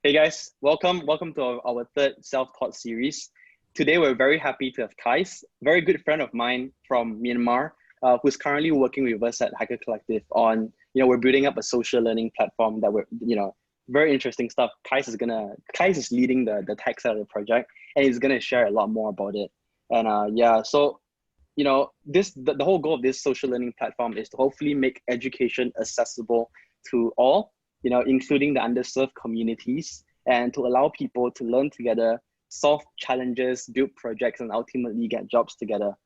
Hey guys, welcome to our third Selftaught series. Today we're very happy to have Kaiz, a very good friend of mine from Myanmar, who's currently working with us at Hacker Collective on, we're building up a social learning platform that we're, very interesting stuff. Kaiz is leading the tech side of the project, and he's gonna share a lot more about it. And the whole goal of this social learning platform is to hopefully make education accessible to all, including the underserved communities, and to allow people to learn together, solve challenges, build projects, and ultimately get jobs together.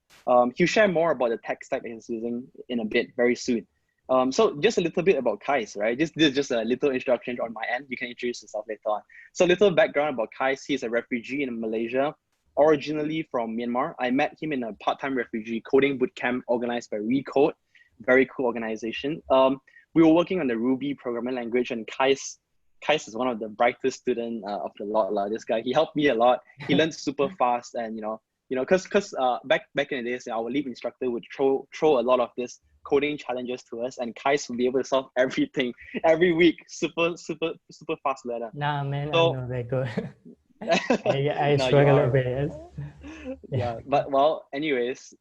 He'll share more about the tech stack that he's using in a bit, very soon. So just a little bit about Kaiz, right? This is just a little introduction on my end. You can introduce yourself later on. So a little background about Kaiz. He's a refugee in Malaysia, originally from Myanmar. I met him in a part-time refugee coding bootcamp organized by Recode, very cool organization. We were working on the Ruby programming language, and Kaiz is one of the brightest students of the lot. This guy, he helped me a lot. He learned super fast, and because back in the days, our lead instructor would throw a lot of this coding challenges to us, and Kaiz would be able to solve everything every week. Super fast learner. Nah, man, so, I'm not very good. I no, struggle a bit. Yeah, but well, anyways.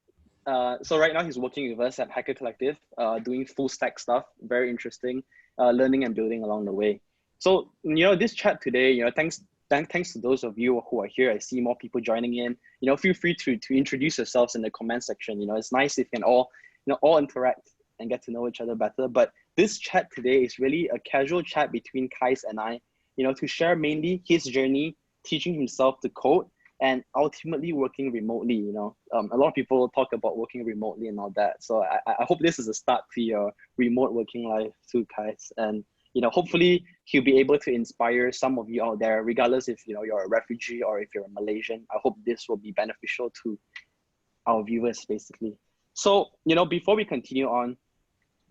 So right now he's working with us at Hacker Collective, doing full stack stuff, very interesting, learning and building along the way. So, this chat today, thanks to those of you who are here. I see more people joining in. Feel free to introduce yourselves in the comment section. It's nice if you can all interact and get to know each other better. But this chat today is really a casual chat between Kaiz and I, to share mainly his journey, teaching himself to code, and ultimately working remotely. A lot of people talk about working remotely and all that. So I hope this is a start to your remote working life too, Kaiz. And hopefully he'll be able to inspire some of you out there, regardless if you're a refugee or if you're a Malaysian. I hope this will be beneficial to our viewers, basically. So before we continue on,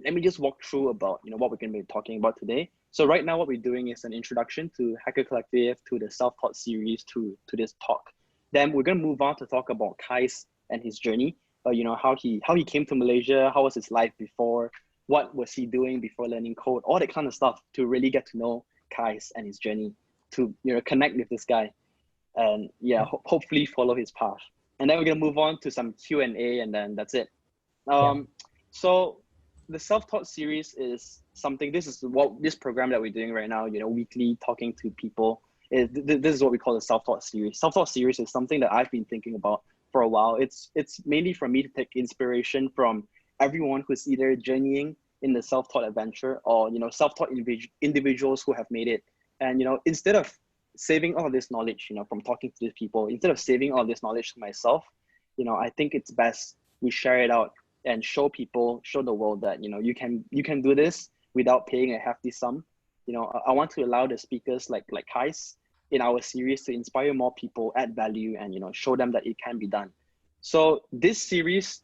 let me just walk through about what we're going to be talking about today. So right now, what we're doing is an introduction to Hacker Collective, to the Selftaught series, to this talk. Then we're going to move on to talk about Kaiz and his journey. How he came to Malaysia, how was his life before, what was he doing before learning code, all that kind of stuff, to really get to know Kaiz and his journey, to connect with this guy, and hopefully follow his path. And then we're going to move on to some Q&A, and then that's it. So the Selftaught series is something. This program that we're doing right now, weekly talking to people. This is what we call the Selftaught series. Selftaught series is something that I've been thinking about for a while. It's mainly for me to take inspiration from everyone who's either journeying in the self-taught adventure, or self-taught individuals who have made it. And instead of saving all of this knowledge, from talking to these people, instead of saving all of this knowledge to myself, I think it's best we share it out and show the world that you can do this without paying a hefty sum. I want to allow the speakers like Kaiz in our series to inspire more people, add value, and show them that it can be done. So this series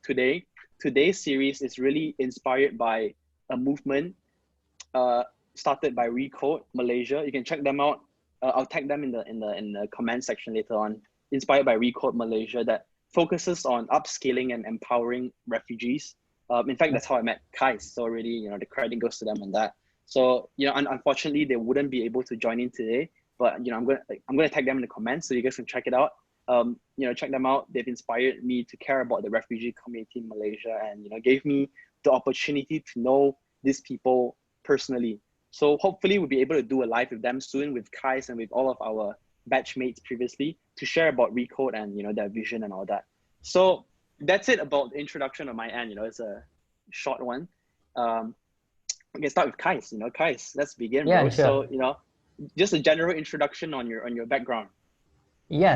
today's series is really inspired by a movement started by Recode Malaysia. You can check them out. I'll tag them in the comment section later on. Inspired by Recode Malaysia, that focuses on upskilling and empowering refugees. In fact, that's how I met Kaiz. So already, the credit goes to them on that. So, unfortunately, they wouldn't be able to join in today, but I'm gonna tag them in the comments so you guys can check it out. Check them out. They've inspired me to care about the refugee community in Malaysia, and gave me the opportunity to know these people personally. So hopefully we'll be able to do a live with them soon, with Kaiz and with all of our batchmates previously, to share about Recode and their vision and all that. So that's it about the introduction on my end. It's a short one. We can start with Kaiz. Kaiz, let's begin, bro. Sure. So just a general introduction on your background.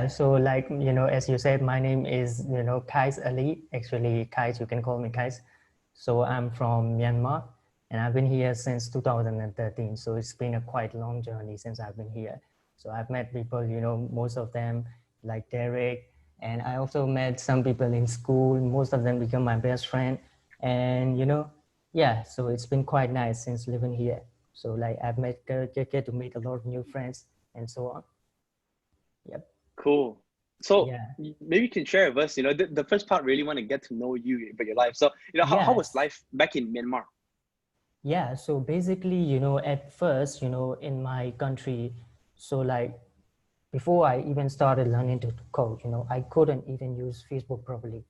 So as you said, my name is Kaiz Ali. Actually, Kaiz, you can call me Kaiz. So I'm from Myanmar, and I've been here since 2013. So it's been a quite long journey since I've been here. So I've met people, most of them like Derek, and I also met some people in school. Most of them become my best friend, and so it's been quite nice since living here. So I've get to meet a lot of new friends and so on. Yep. Cool. So maybe you can share with us, the first part, really want to get to know you about your life. So, how was life back in Myanmar? So basically, at first, in my country, So like before I even started learning to code, I couldn't even use Facebook properly. Oh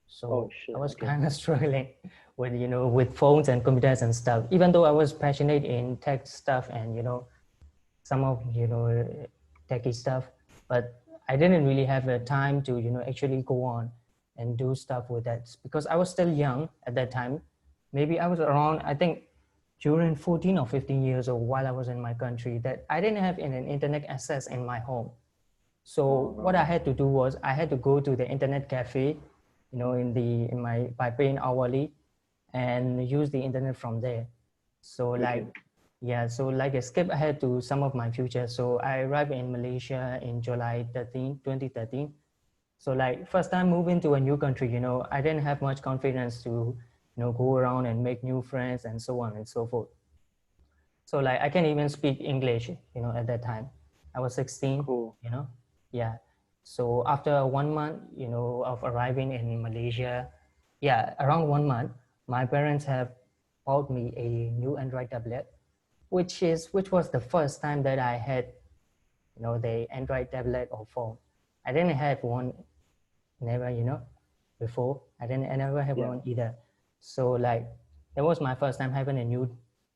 So I shit. was Okay. kind of struggling with, with phones and computers and stuff, even though I was passionate in tech stuff and, some of, techie stuff, but I didn't really have a time to, actually go on and do stuff with that because I was still young at that time. Maybe I was around, I think during 14 or 15 years old while I was in my country that I didn't have an internet access in my home. So what I Oh, had to do was I had to go to the internet cafe, by paying hourly and use the internet from there. So okay. I skip ahead to some of my future. So I arrived in Malaysia in July 2013. So like first time moving to a new country, I didn't have much confidence to, go around and make new friends and so on and so forth. So like I can't even speak English, at that time. I was 16, Cool. yeah. So after 1 month, of arriving in Malaysia, yeah, around 1 month, my parents have bought me a new Android tablet, which was the first time that I had, the Android tablet or phone. I didn't have one, never, before. I never have Yeah. one either. So like that was my first time having a new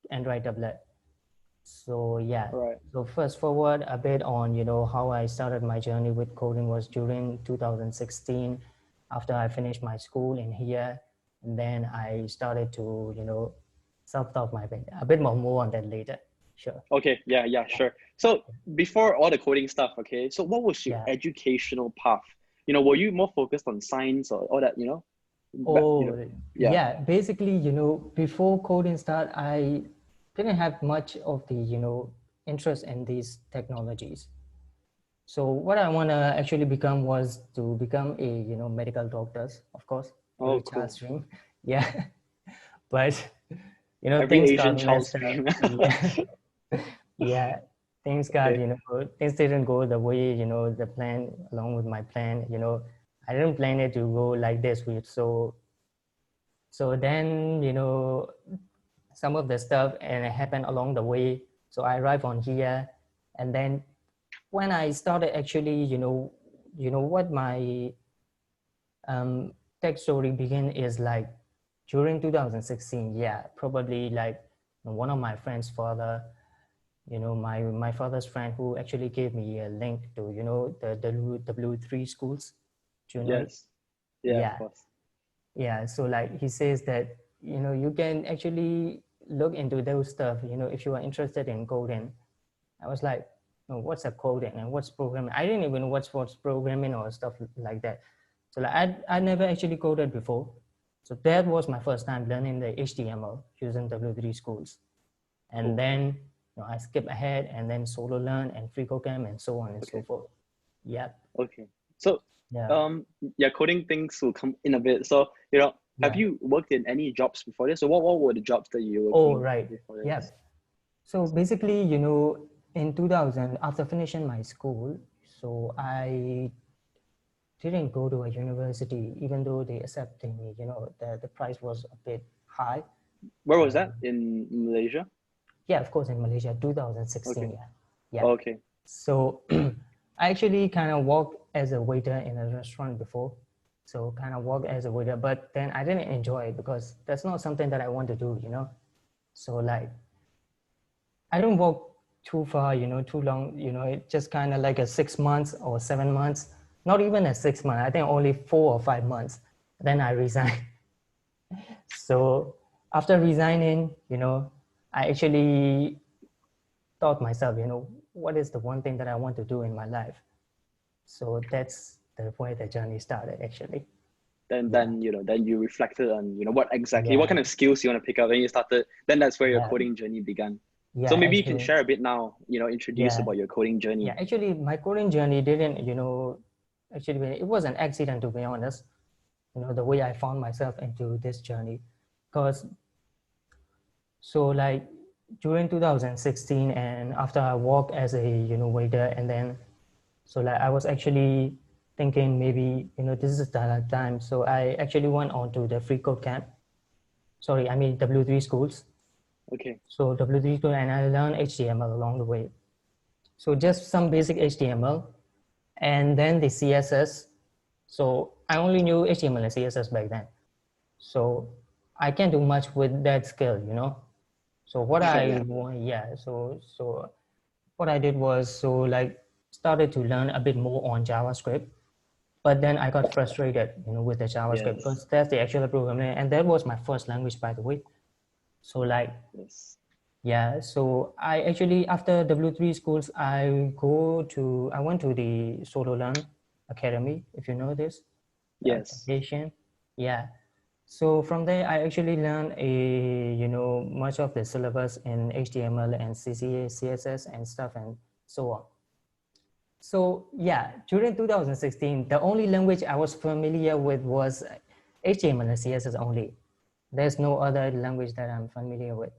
Android tablet. So yeah, Right. so fast forward a bit on, how I started my journey with coding was during 2016 after I finished my school in here. And then I started to, self-taught my bit. A bit more on that later. Sure. Okay. Yeah. Yeah. Sure. So before all the coding stuff, okay. So what was your Yeah. educational path? Were you more focused on science or all that? Oh, Yeah. yeah. Basically, before coding start, I didn't have much of the, interest in these technologies. So what I want to actually become was to become a, medical doctors, of course, Oh, very child cool. stream. Yeah. But, Every things got Asian child's messed up. dream. Yeah. Yeah. Things got, Okay. things didn't go the way, the plan along with my plan, I didn't plan it to go like this with. So then, some of the stuff and it happened along the way. So I arrived on here and then when I started actually, what my tech story began is like during 2016. Yeah, probably like one of my friend's father, my father's friend who actually gave me a link to, the W3 schools. Do you know it? Yes. Yeah, of Yeah, course. yeah. So like he says that, you can actually look into those stuff, if you are interested in coding. I was like, oh, what's a coding and what's programming? I didn't even know what's programming or stuff like that. So like I never actually coded before. So that was my first time learning the HTML using W3 schools. And Cool. then I skip ahead and then solo learn and FreeCodeCamp and so on and so Okay. forth. Yeah, Okay. So, yeah, yeah, coding things will come in a bit. So, have yeah. you worked in any jobs before this? So what were the jobs that you were Oh, working right. before Yeah. this? So basically, in 2000, after finishing my school, so I didn't go to a university, even though they accepted me. The price was a bit high. Where was And that? In Malaysia? yeah, of course, in Malaysia, 2016. Okay. Yeah, yeah. Okay. So I actually kind of worked as a waiter in a restaurant before. So kind of worked as a waiter, but then I didn't enjoy it because that's not something that I want to do. So like I don't work too far, too long, it just kind of like a 6 months or 7 months, not even a 6 month, I think only 4 or 5 months. Then I resigned. So after resigning, I actually thought myself, what is the one thing that I want to do in my life? So that's the way the journey started actually. Then Yeah, then you reflected on what kind yeah, of skills you want to pick up, and you started. Then that's where your yeah, coding journey began. yeah, So maybe you can actually, share a bit now. Introduce yeah, about your coding yeah. journey. Actually, my coding journey didn't, actually, it was an accident to be honest. The way I found myself into this journey, because so like during 2016 and after I worked as a waiter and then so like I was actually thinking maybe this is the time, so I actually went on to the free code camp, sorry I mean W3 schools. Okay. So W3 school and I learned HTML along the way. So just some basic HTML and then the CSS. So I only knew HTML and CSS back then. So I can't do much with that skill, you know. So what Okay, I yeah. yeah, so what I did was so like started to learn a bit more on JavaScript, but then I got frustrated, you know, with the JavaScript Yes. because that's the actual programming, and that was my first language, by the way. So like Yes. yeah, so I actually after W3 schools, I went to the Solo Learn Academy, if you know this, Yes. Asian, yeah. So from there, I actually learned much of the syllabus in HTML and CCA, CSS and stuff and so on. So yeah, during 2016, the only language I was familiar with was HTML and CSS only. There's no other language that I'm familiar with.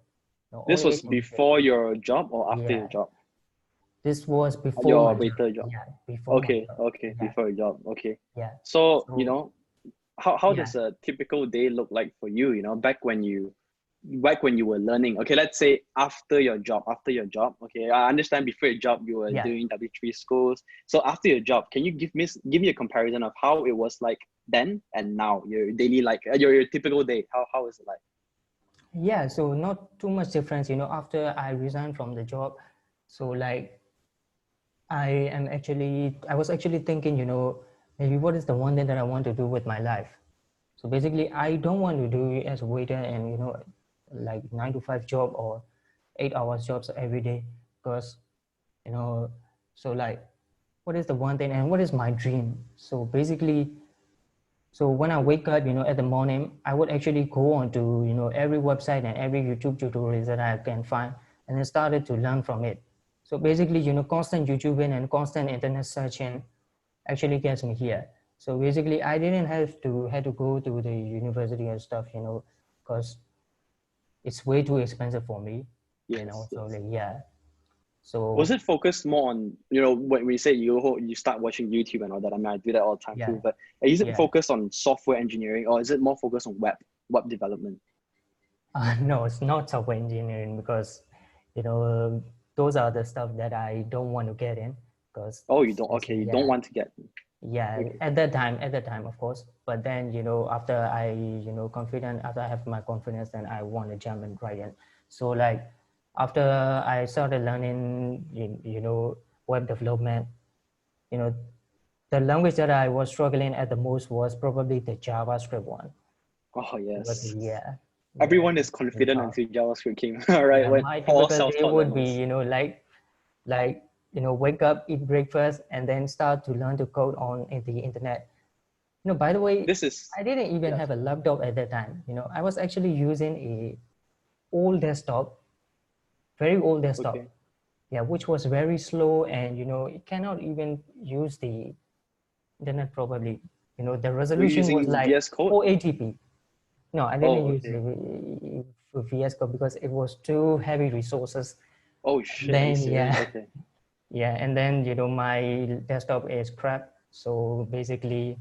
No, This only was HTML and CSS. before your job or after your Yeah, job? this was before Your my job. waiter job. Yeah, before my Okay, job. okay, Yeah, before your job. Okay. yeah. So, So how yeah, does a typical day look like for you, back when you were learning? Okay, let's say after your job, okay, I understand before your job you were yeah. doing W3 schools. So after your job, can you give me a comparison of how it was like then and now, your daily, like your typical day? How is it like? Yeah, so not too much difference, you know, after I resigned from the job. So like I was actually thinking, you know, maybe what is the one thing that I want to do with my life? So basically I don't want to do it as a waiter and, you know, like 9 to 5 job or 8 hours jobs every day because, you know, so like what is the one thing and what is my dream? So basically, so when I wake up, you know, at the morning, I would actually go on to, you know, every website and every YouTube tutorials that I can find and then started to learn from it. So basically, you know, constant YouTubing and constant internet searching actually gets me here. So basically, I didn't have to go to the university and stuff, you know, because it's way too expensive for me, you know. Yes, So yes. like, yeah. Was So it focused more on, when we say you start watching YouTube and all that? I mean, I do that all the time yeah, too. But is it yeah. focused on software engineering, or is it more focused on web development? No, it's not software engineering because, you know, those are the stuff that I don't want to get in because Oh, you it's don't. just, Okay, you don't yeah, want to get. yeah, Okay. at that time, of course. But then, you know, after I, you know, after I have my confidence, then I want to jump and right in. So like after I started learning, you know, web development, you know, the language that I was struggling at the most was probably the JavaScript one. Oh Because yes. yeah, yeah, Everyone is it's really confident hard. until JavaScript came. All right, Yeah, when my for all typical day self-taught would be, learners. you know, like you know, wake up, eat breakfast, and then start to learn to code on the internet. You know, by the way, This is I didn't even yeah. have a laptop at that time. You know, I was actually using a old desktop, very old Okay. desktop. Yeah, which was very slow, and you know, it cannot even use the internet probably. You know, the Were you resolution was using like VS Code? 480p. No, I didn't Oh, use okay. the VS Code because it was too heavy resources. Oh And shit, are you then serious? yeah, Okay. yeah, and then you know my desktop is crap, so basically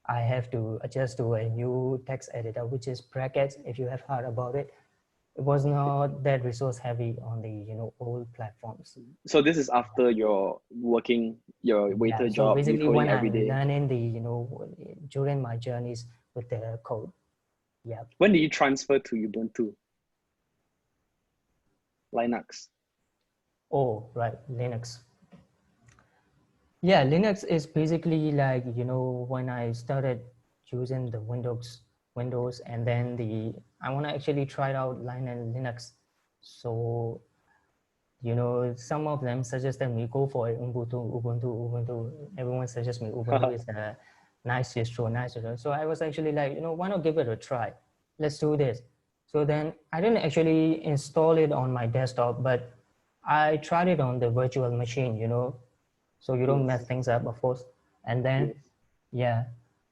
I have to adjust to a new text editor, which is Brackets. If you have heard about it, it was not that resource heavy on the old platforms. So this is after your Yeah, waiter so job, you basically coding when every I'm day. learning the during my journeys with the code. Yeah. When did you transfer to Ubuntu, Linux? Oh, right, Linux. Yeah, Linux is basically like, when I started using the Windows, and then I want to actually try out Linux. So, some of them suggested me go for Ubuntu. Everyone suggests me Ubuntu is a nice distro, nice distro. So I was actually like, why not give it a try? Let's do this. So then I didn't actually install it on my desktop, but I tried it on the virtual machine, so you don't mess Yes, things up, of course. And then yes. yeah,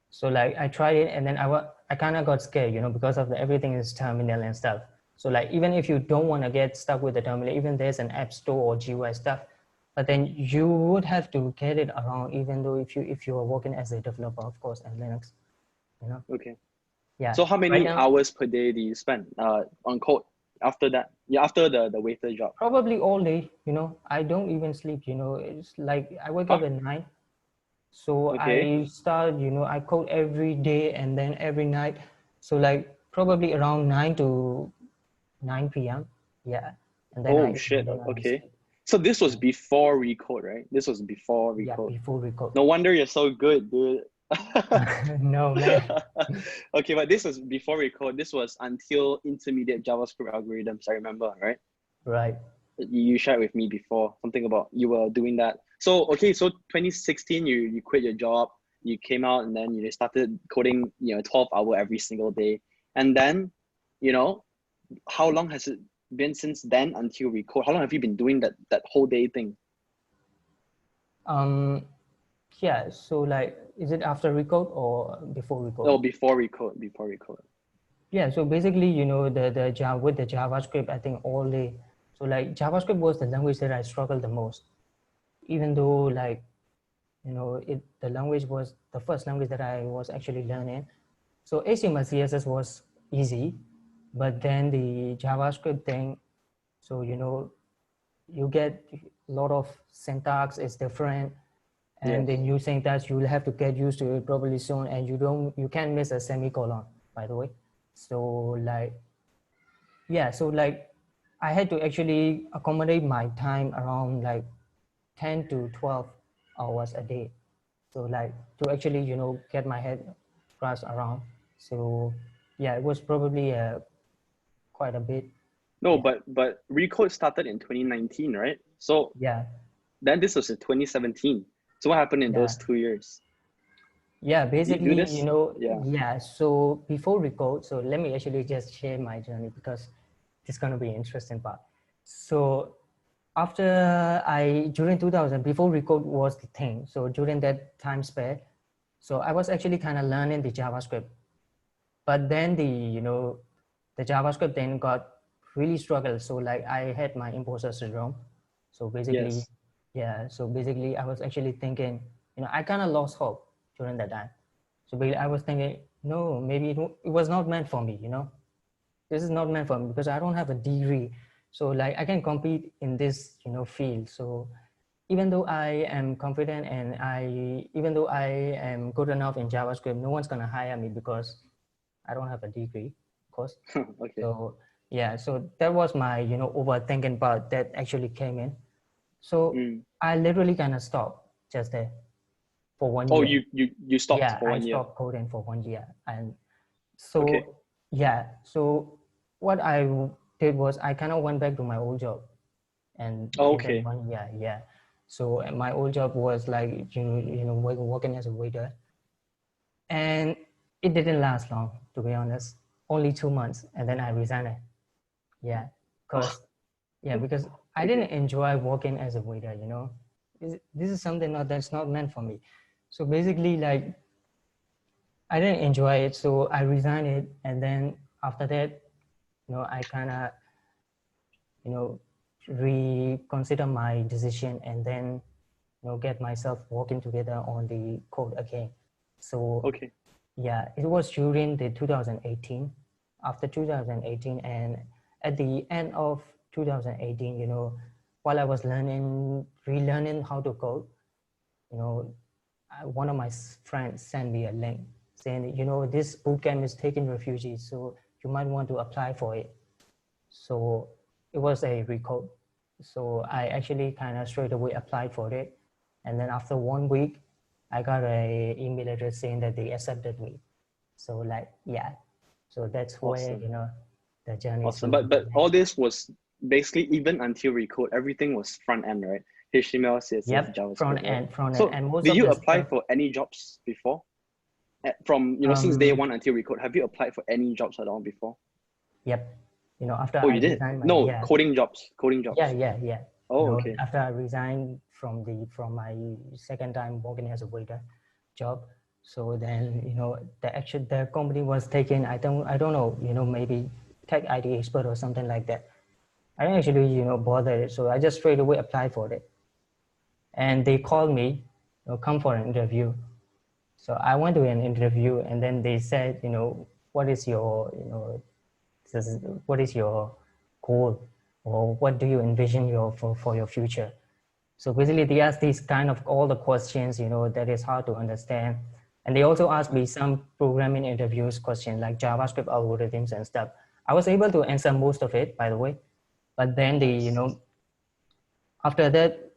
so like I tried it, and then I kind of got scared, because of everything is terminal and stuff. So like even if you don't want to get stuck with the terminal, even there's an app store or GUI stuff, but then you would have to get it around, even though if you are working as a developer, of course, and Linux, you know. Okay. Yeah, So how right many now. hours per day do you spend on code after that? Yeah, after the waiter job. Probably all day, I don't even sleep, it's like I wake Huh? up at 9. So Okay. I start, I code every day and then every night. So like probably around 9 to 9 p.m. Yeah. And then Oh I shit. Okay. sleep. So this was Yeah. before Recode, right? This was before Yeah, Recode. before record. No wonder you're so good, dude. No, man. Okay, but this was before Recode. This was until intermediate JavaScript algorithms, I remember, right? Right. You shared with me before something about you were doing that. So okay, so 2016 you quit your job, you came out and then you started coding, 12-hour every single day. And then, you know, how long has it been since then until Recode? How long have you been doing that whole day thing? Um, yeah, so like, is it after record or before record? Oh, before Recode. Yeah, so basically, the Java with the JavaScript, I think all the, so like JavaScript was the language that I struggled the most, even though like, the language was the first language that I was actually learning. So HTML, CSS was easy, but then the JavaScript thing, so, you get a lot of syntax is different, and Yes. the new syntax, you'll have to get used to it probably soon, and you can't miss a semicolon, by the way. So like, yeah, so like I had to actually accommodate my time around like 10 to 12 hours a day. So like to actually, get my head crossed around. So yeah, it was probably quite a bit. No, Yeah. but Recode started in 2019, right? So Yeah. then this was in 2017. So what happened in Yeah. those 2 years? Yeah. Did you do Basically, this? Yeah. yeah. So before record, so let me actually just share my journey because it's going to be interesting part. So after during 2000, before record was the thing. So during that time span, so I was actually kind of learning the JavaScript, but then the JavaScript then got really struggled. So like I had my imposter syndrome. So basically, Yes. yeah. So basically, I was actually thinking, I kind of lost hope during that time. So basically, I was thinking, no, maybe it was not meant for me. This is not meant for me because I don't have a degree. So like I can compete in this, field. So even though I am confident and even though I am good enough in JavaScript, no one's gonna hire me because I don't have a degree, of course. Okay. So yeah, so that was my, overthinking part that actually came in. So Mm. I literally kind of stopped just there for one Oh, year. you stopped Yeah, for I 1 year. stopped coding for 1 year. And Okay. so, yeah, so what I did was I kind of went back to my old job and Oh, in that okay. 1 year, yeah. So my old job was like, working as a waiter. And it didn't last long, to be honest, only 2 months. And then I resigned it. Yeah, Oh, because because I okay. didn't enjoy working as a waiter. This is something that's not meant for me. So basically, like I didn't enjoy it, so I resigned it, and then after that, I kind of you know reconsider my decision, and then get myself working together on the code again. So Okay. yeah, it was during the 2018, after 2018, and at the end of 2018, while I was relearning how to code, you know, one of my friends sent me a link saying, this bootcamp is taking refugees, so you might want to apply for it. So it was a recode. So I actually kind of straight away applied for it. And then after 1 week, I got a email address saying that they accepted me. So like, yeah, so that's where, Awesome. the journey Awesome. slowly But began. all this was basically even until Recode, everything was front end, right? HTML, CSS, Yep, JavaScript, right? front end. So And most did of you the apply stuff, for any jobs before? From since day um, one until Recode, have you applied for any jobs at all before? yep, after Oh, I you did? resigned my, No, yeah, coding jobs. Coding yeah, jobs. yeah, yeah. Oh, okay. After I resigned from my second time working as a waiter job, so then the company was taking, I don't know, maybe tech IT expert or something like that. I didn't actually bother, so I just straight away applied for it, and they called me, come for an interview. So I went to an interview, and then they said, what is your what is your goal? or what do you envision for your future? So basically they ask these kind of all the questions, that is hard to understand. And they also asked me some programming interviews questions like JavaScript algorithms and stuff. I was able to answer most of it, by the way. But then after that,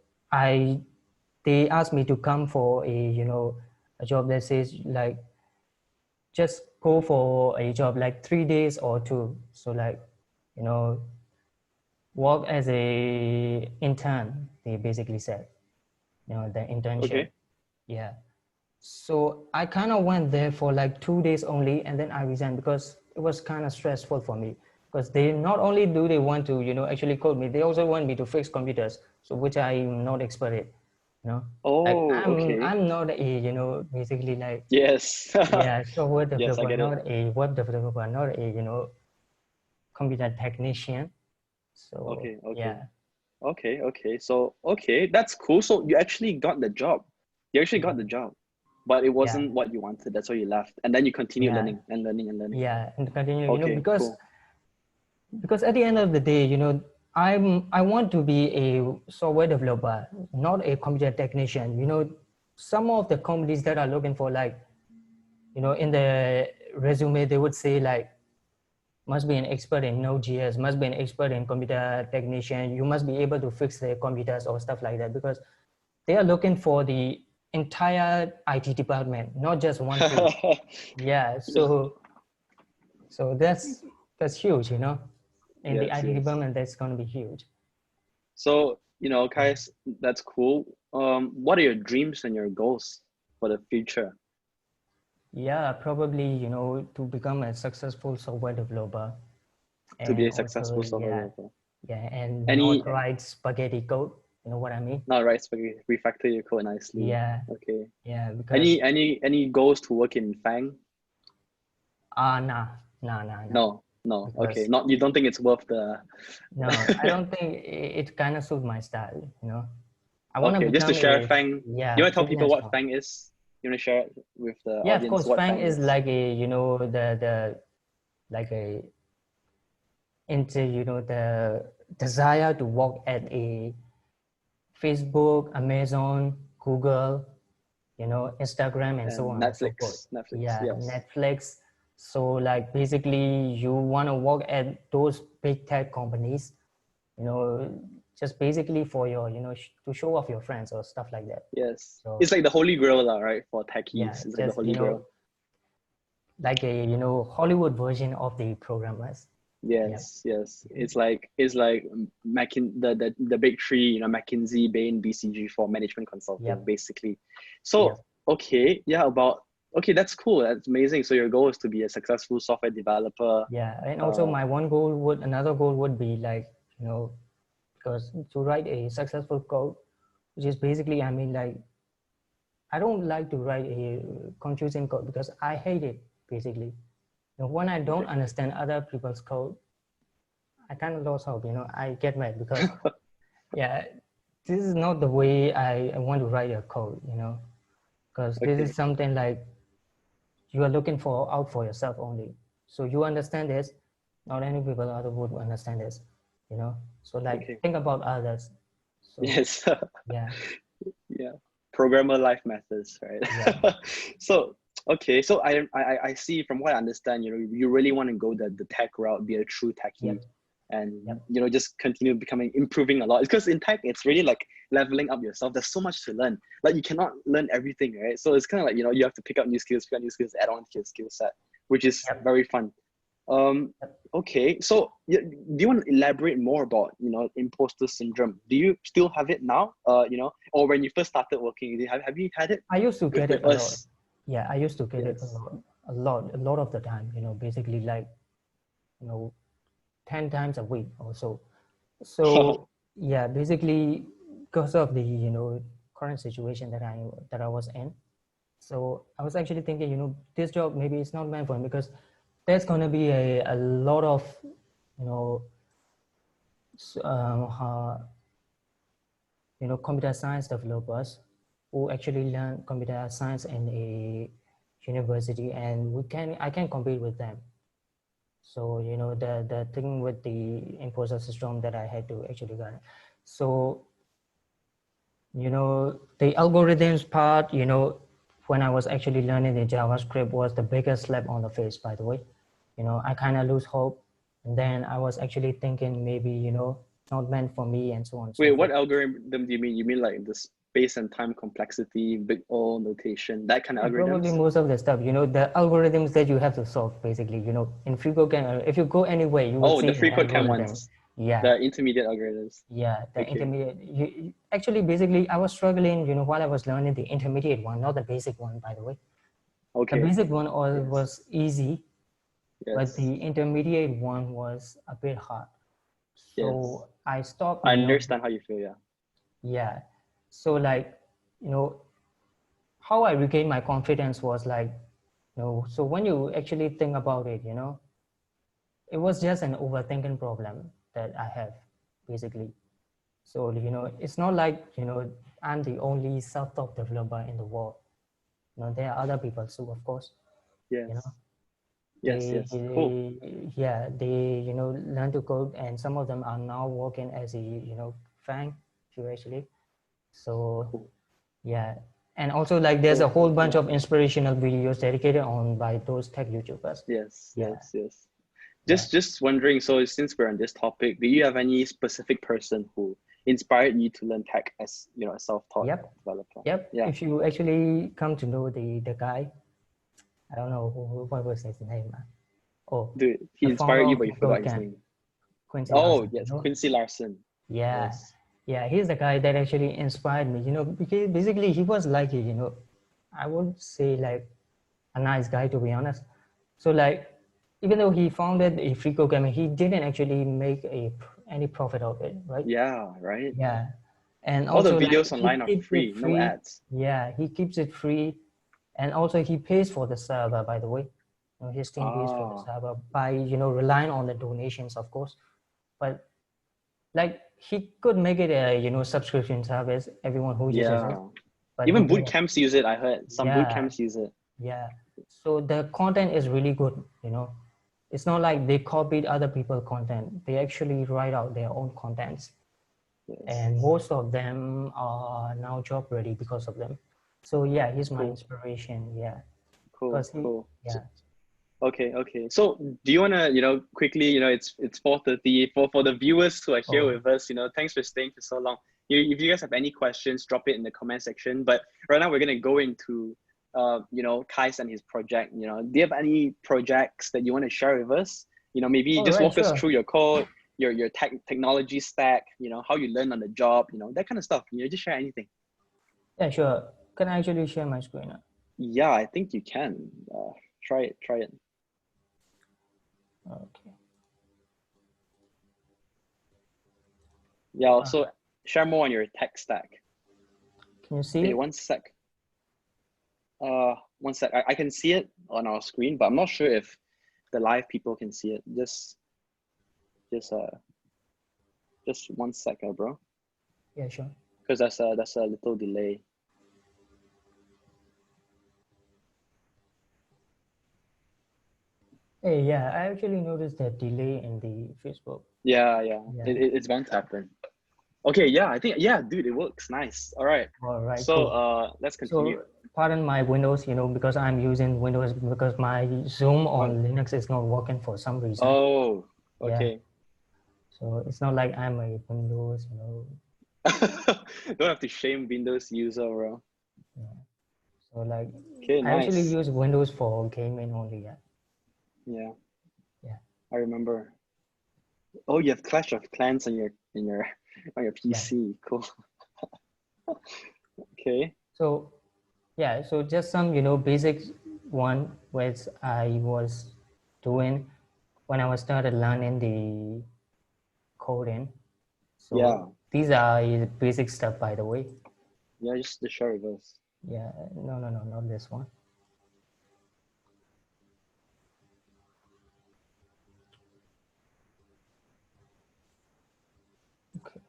they asked me to come for a job that says like, just go for a job like 3 days or two. So like, you know, work as a intern, they basically said, the internship. Okay. Yeah. So I kind of went there for like 2 days only, and then I resigned because it was kind of stressful for me. Because they not only do they want to, actually code me, they also want me to fix computers, so which I'm not expert at, Like Oh, okay. I'm not a, basically like, Yes. yeah, software Yes, I developer, get it. not a web developer, not a, computer technician. So Okay, okay. yeah, Okay, okay. So, okay, that's cool. So you actually got the job. You actually got yeah, the job, but it yeah, wasn't what you wanted. That's why you left. And then you continue yeah, learning and learning and learning. yeah, and continue, Okay, cool. because at the end of the day, I want to be a software developer, not a computer technician. Some of the companies that are looking for like, in the resume they would say like, must be an expert in Node.js, must be an expert in computer technician. You must be able to fix their computers or stuff like that, because they are looking for the entire IT department, not just one field. Yeah, so that's huge, in the Yes, IT yes. department, that's going to be huge. So, Yeah. guys, that's cool. What are your dreams and your goals for the future? Yeah, probably, to become a successful software developer, To be and a successful also, software yeah, developer? yeah, and not Any, write spaghetti code. You know what I mean? not right, spaghetti, refactor your code nicely. Yeah, Okay. yeah, because, Any goals to work in Fang? nah, nah, nah, nah, No, no. Okay. because, Not, you don't think it's worth the no, I don't think it kind of suits my style. I want to Okay, just to become share a, Fang. You yeah, want to tell people what freelancer. Fang is? You want to share it with the Yeah, of audience course, what Fang Fang is is? like a, the like a into the desire to work at a Facebook, Amazon, Google, Instagram, and so And on and so forth. Netflix, Yeah, yes. Netflix. So like basically you want to work at those big tech companies, you know, just basically for your, to show off your friends or stuff like that. Yes. So It's like the holy grail, lah, right? For yeah, techies. It's like the just, holy grail. like a, Hollywood version of the programmers. Yeah. Yes, yes. It's like the big three, McKinsey, Bain, BCG for management consulting, Yep. basically. Yep. So okay, yeah, okay, that's cool. That's amazing. So your goal is to be a successful software developer. Yeah. And also Uh, my another goal would be like, because to write a successful code, which is basically, I mean, like, I don't like to write a confusing code because I hate it basically. When I don't okay. understand other people's code, I kind of lose hope. I get mad because, yeah, this is not the way I want to write a code. Because this is Okay. something like you are looking for out for yourself only. So you understand this, not any people other would understand this. So like Okay. think about others. So Yes. yeah, Yeah. Programmer life matters, yeah, right? So okay, so I see from what I understand, you really want to go the tech route, be a true techie, yep, and yep, just continue improving a lot. Because in tech, it's really like leveling up yourself. There's so much to learn. Like you cannot learn everything, right? So it's kind of like you have to pick up new skills, add on to your skill set, which is yep, very fun. yep. Okay, so do you want to elaborate more about imposter syndrome? Do you still have it now? Or when you first started working, have you had it I used to get with it a lot. us? Yeah, I used to get it Yes. a lot of the time. Basically like, you know, 10 times a week or so. So yeah, basically because of the current situation that I was in. So I was actually thinking, this job maybe it's not meant for me because there's gonna be a lot of you know uh, computer science developers who actually learn computer science in a university, and I can compete with them. So, you know, the thing with the imposter syndrome that I had to actually get. So, you know, the algorithms part, you know, when I was actually learning the JavaScript was the biggest slap on the face, by the way. You know, I kind of lose hope. And then I was actually thinking maybe, you know, not meant for me and so on and Wait, so what forth. algorithm do you mean? You mean like the space and time complexity, big O notation, that kind Yeah, of probably algorithms? most of the stuff, you know, the algorithms that you have to solve basically, you know, in FreeCodeCamp, if you go anywhere, you will Oh, the see free an code cam algorithm. ones, Yeah, the intermediate algorithms. yeah, the Okay, intermediate. Actually, basically, I was struggling, you know, while I was learning the intermediate one, not the basic one, by the way. The okay, basic one yes, was easy, but yes, the intermediate one was a bit hard. yes. So I stopped, I you know, understand how you feel. Yeah, yeah. So like, you know, how I regained my confidence was like, you know, so when you actually think about it, you know, it was just an overthinking problem that I have, basically. So, you know, it's not like, you know, I'm the only self-taught developer in the world. You know, there are other people too, of course. You know, yes, yes, they, yes. Cool. yeah, they, you know, learn to code, and some of them are now working as a, you know, Fang, actually. So, Cool. yeah. And also, like, there's a So whole bunch yeah, of inspirational videos dedicated on by those tech YouTubers. yes, Yeah, yes, yes. yeah. Just wondering. So since we're on this topic, do you have any specific person who inspired you to learn tech as a self-taught Yep. developer? Yep. Yeah, If you actually come to know the guy, I don't know what was his name. Oh, dude, he the founder inspired you, of but you forgot his FreeCodeCamp, name. Quincy Oh Larson. You yes, know? Quincy Larson. Yeah, Yes. yeah. He's the guy that actually inspired me. You know, because basically he was like, you know, I would say like a nice guy, to be honest. So like, even though he founded a FreeCodeCamp, he didn't actually make any profit of it, right? Yeah, right. Yeah. And All the also like videos he online are keeps it free, no free. ads. Yeah, he keeps it free. And also he pays for the server, by the way. You know, his team pays for the Ah, server by, you know, relying on the donations, of course. But like he could make it a, you know, subscription service, everyone who uses it, yeah. but he Even boot didn't. camps use it, I heard. Some boot Yeah, camps use it. yeah. So the content is really good, you know. It's not like they copied other people's content. They actually write out their own contents. Yes. And most of them are now job ready because of them. So yeah, he's my Cool, inspiration. Yeah, cool, because he, cool. So, yeah. okay, okay. So do you wanna, quickly, it's 4:30 for the viewers who are here Oh, with us, thanks for staying for so long. If you guys have any questions, drop it in the comment section. But right now we're gonna go into Kai's and his project. Do you have any projects that you want to share with us? Maybe all just right, walk us sure. through your code, your technology stack, how you learn on the job, that kind of stuff. Just share anything. Yeah, sure. Can I actually share my screen now? Yeah, I think you can. Try it. Okay. Yeah, also share more on your tech stack. Can you see Wait, it? one sec. One sec. I can see it on our screen, but I'm not sure if the live people can see it. Just uh just one sec, bro. Yeah, sure. Because that's a little delay. Hey, yeah, I actually noticed that delay in the Facebook. Yeah, yeah. Yeah. It's bound to happen. Okay, yeah, I think dude, it works. Nice. All right. All right, So cool. let's continue. So pardon my Windows, you know, because I'm using Windows because my Zoom Oh, on Linux is not working for some reason. oh, Yeah. okay. So it's not like I'm a Windows, you know. Don't have to shame Windows user, bro. Yeah. So like Okay, I actually nice. use Windows for gaming only. Yeah. Yeah, Yeah. I remember. Oh, you have Clash of Clans on your on your Yeah. PC. Cool. Okay. So yeah, so just some, you know, basic one which I was doing when I was started learning the coding. Yeah. So these are basic stuff, by the way. Yeah, just the share with us. Yeah, no, no, no, not this one. Okay.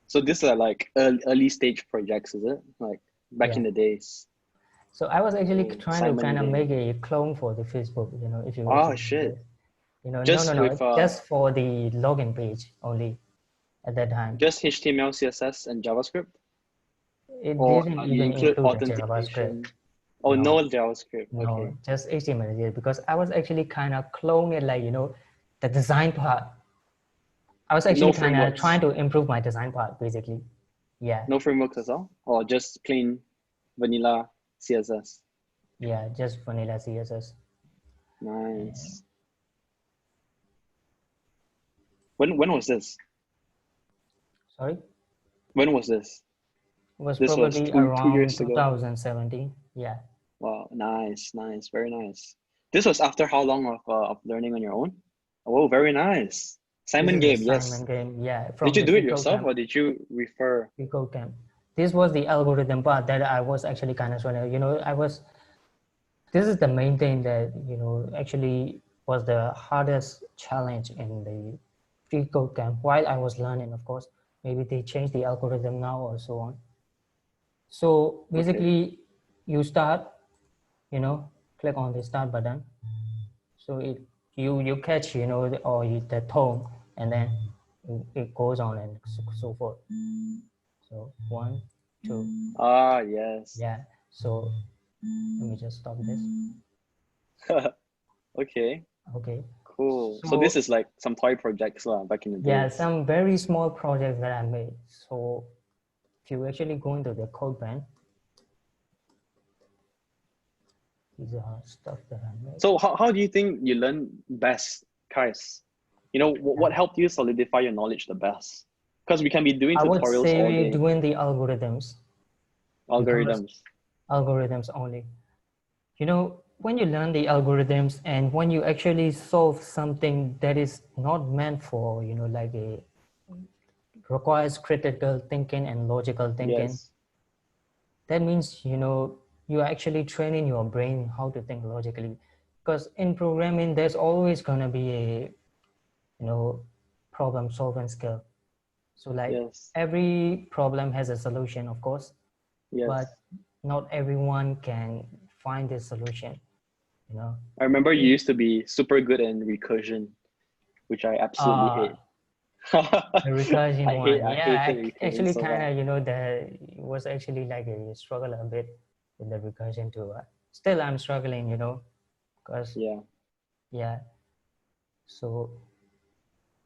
So these are like early stage projects, is it? Like back in the days. So I was actually Oh, trying to Simon kind of game. make a clone for the Facebook, you know, if you Oh actually know shit. this. You know, no, Just with just for the login page only at that time. just HTML, CSS, and JavaScript, It or didn't you even include include the JavaScript. authentication. Oh, no No, JavaScript. Okay. no, just HTML, yeah, because I was actually kind of cloning it, like, you know, the design part. I was No actually kind of trying frameworks. to improve my design part, basically. Yeah, No frameworks at all, or just plain vanilla CSS. yeah, just vanilla CSS. Nice. When was this? Sorry, When was this? it was This was probably two around years ago. 2017. Yeah. Wow, nice, nice, very nice. This was after how long of learning on your own? Oh, very nice. This Simon is the game, yes. Simon game. Yeah, Did from you the do it FICO yourself camp. or did you refer? FICO camp. This was the algorithm part that I was actually kind of trying to, you know, this is the main thing that, you know, actually was the hardest challenge in the FICO camp while I was learning, of course. Maybe they changed the algorithm now or so on. So Okay. basically you start, you know, click on the start button. So you catch, you know, the tone, and then it goes on and so forth. So 1, 2, Ah, yes. yeah. So let me just stop this. Okay, Okay. cool. So this So is like some toy projects lah back in the yeah, days. some very small projects that I made. So if you actually go into the code pen, these are stuff that I made. So how do you think you learn best, Kais? You know, what helped you solidify your knowledge the best? Because we can be doing I would tutorials all say day, doing the algorithms, because algorithms. algorithms only. You know, when you learn the algorithms and when you actually solve something that is not meant for, you know, like a requires critical thinking and logical thinking, Yes, that means, you know, you're actually training your brain how to think logically. Because in programming, there's always going to be a, you know, problem solving skill. So like yes, every problem has a solution, of course, yes. but not everyone can find this solution, you know. I remember you used to be super good in recursion, which I absolutely uh hate. the recursion one, I yeah, hated I recursion actually so kind bad. of, you know, it was actually like a struggle a bit with the recursion too. Still I'm struggling, you know, because Yeah. yeah. So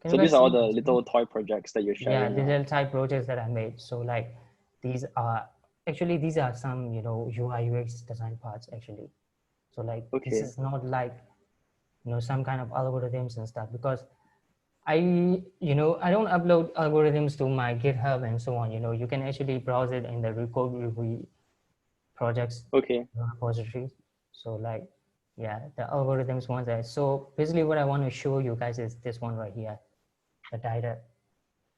can you So these guys are all see the my screen? little toy projects that you're Yeah, sharing the now. little type projects that I made. So like these are actually, these are some, you know, UI UX design parts actually. So like this Okay. is not like, you know, some kind of algorithms and stuff, because I, you know, I don't upload algorithms to my GitHub and so on. You know, you can actually browse it in the record review projects Okay. repository. So like, yeah, the algorithms ones there. So basically what I want to show you guys is this one right here, the data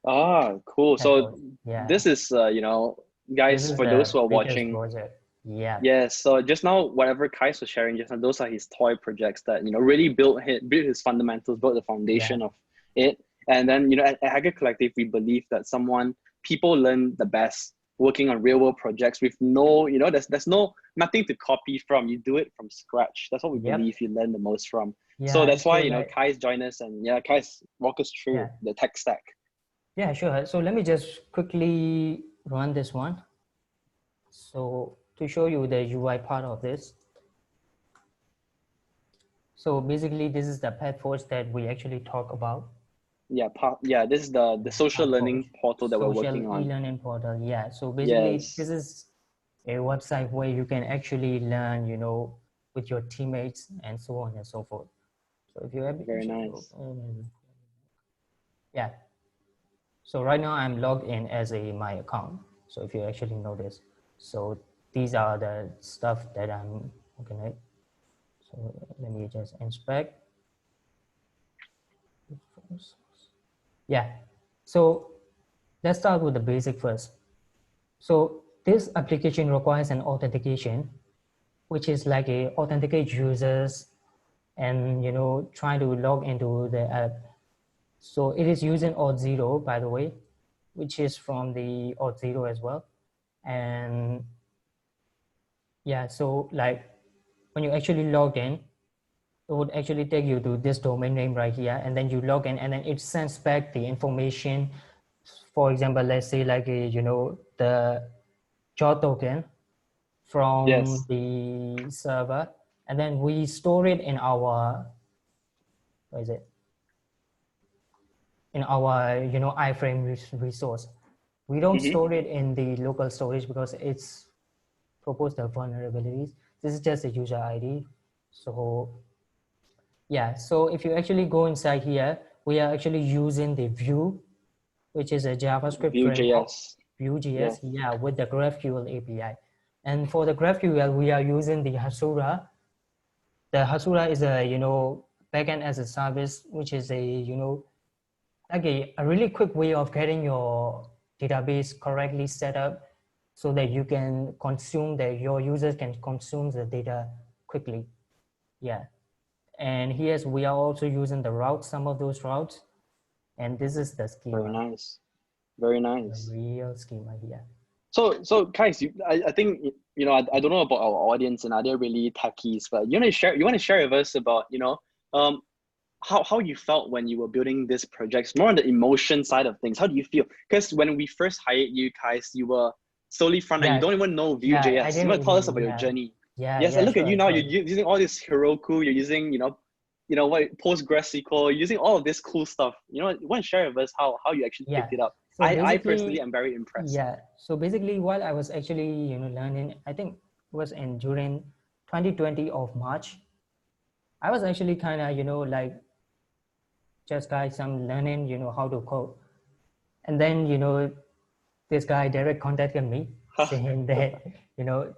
Ah, cool. So method. Yeah, this is, this guys, is for those the who are biggest watching, project. Yeah, yes. So just now, whatever Kais was sharing just now, those are his toy projects that, really built his fundamentals, built the yeah, foundation of it. And then, at Hacker Collective, we believe that people learn the best working on real world projects with no, there's nothing to copy from. You do it from scratch. That's what we yep, believe you learn the most from. So yeah. that's why, So like, Kais join us and Kais walk us yeah, through the tech stack. yeah, sure. So let me just quickly run this one. So to show you the UI part of this. So basically this is the path forge that we actually talk about. Yeah, this is the Yeah, social path forge, learning portal that we're social working on. e-learning portal. Yeah. So basically Yes, this is a website where you can actually learn, you know, with your teammates and so on and so forth. So if you very actually nice. open, yeah. So right now I'm logged in as my account. So if you actually notice, so these are the stuff that I'm looking at. So let me just inspect. Yeah. So let's start with the basic first. So this application requires an authentication, which is like a authenticate users and, you know, try to log into the app. So it is using Auth0, by the way, which is from the Auth0 as well. And Yeah, so like when you actually log in, it would actually take you to this domain name right here, and then you log in, and then it sends back the information. For example, let's say like the job token from Yes. the server, and then we store it in our, what is it, in our iframe resource. We don't Mm-hmm. store it in the local storage because it's proposed the vulnerabilities. This is just a user ID. So yeah, so if you actually go inside here, we are actually using the Vue, which is a JavaScript framework, Vue.js. Vue.js, Yeah. yeah, with the GraphQL API. And for the GraphQL, we are using the Hasura. The Hasura is a backend as a service, which is a like a really quick way of getting your database correctly set up so that you can consume that your users can consume the data quickly. Yeah. And here's we are also using the routes, some of those routes, and this is the Very schema, nice. Very the nice. real schema here. So Kais, I think I don't know about our audience and are they really techies, but you want to share with us about um how you felt when you were building this project, more on the emotion side of things. How do you feel? Because when we first hired you guys, you were solely front end. You Yeah, don't even know yeah, I Vue.js. You didn't want to tell us even, about your yeah, journey? yeah, Yes, I yeah, look at you sure, now. sure. You're using all this Heroku. You're using what PostgreSQL. You're using all of this cool stuff. You want to share with us how you actually Yeah. picked it up? So I personally basically, am very impressed. yeah. So basically, while I was actually, learning, I think it was in during 2020 of March, I was actually kind of, like just guys, some learning, how to code. And then, this guy Derek contacted me saying that,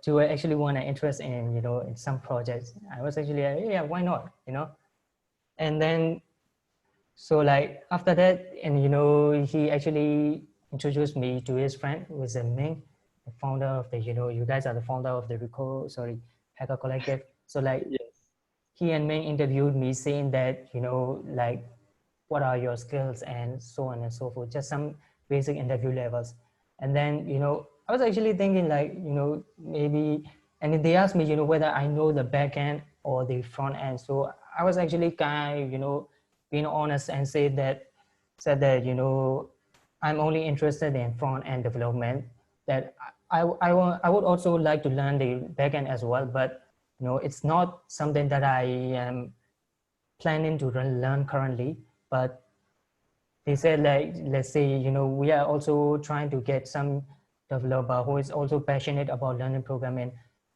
do I actually want to interest in, in some projects? I was actually like, yeah, why not? And then so like after that, and he actually introduced me to his friend who is a Ming, the founder of the, you guys are the founder of the Hacker Collective. So like Yes. he and Ming interviewed me saying that, like what are your skills and so on and so forth, just some basic interview levels. And then, I was actually thinking like, maybe, and then they asked me, whether I know the back end or the front end. So I was actually kind of, being honest and said that, I'm only interested in front end development, that I would also like to learn the back end as well, but, it's not something that I am planning to learn currently. But they said like, let's say, we are also trying to get some developer who is also passionate about learning programming.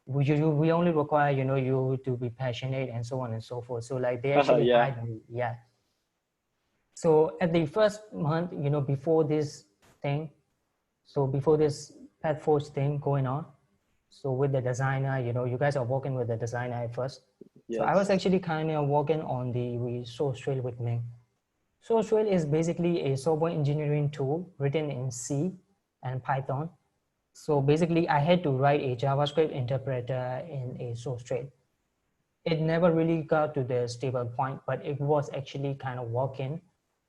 We only require, you to be passionate and so on and so forth. So like they actually Yeah. hired me. Yeah. So at the first month, before this thing, so before this Pathforge thing going on, so with the designer, you guys are working with the designer at first. So I was Yes. actually kind of working on the resource trail with Ming. Sourcewell is basically a software engineering tool written in C and Python. So basically, I had to write a JavaScript interpreter in a source trail. It never really got to the stable point, but it was actually kind of working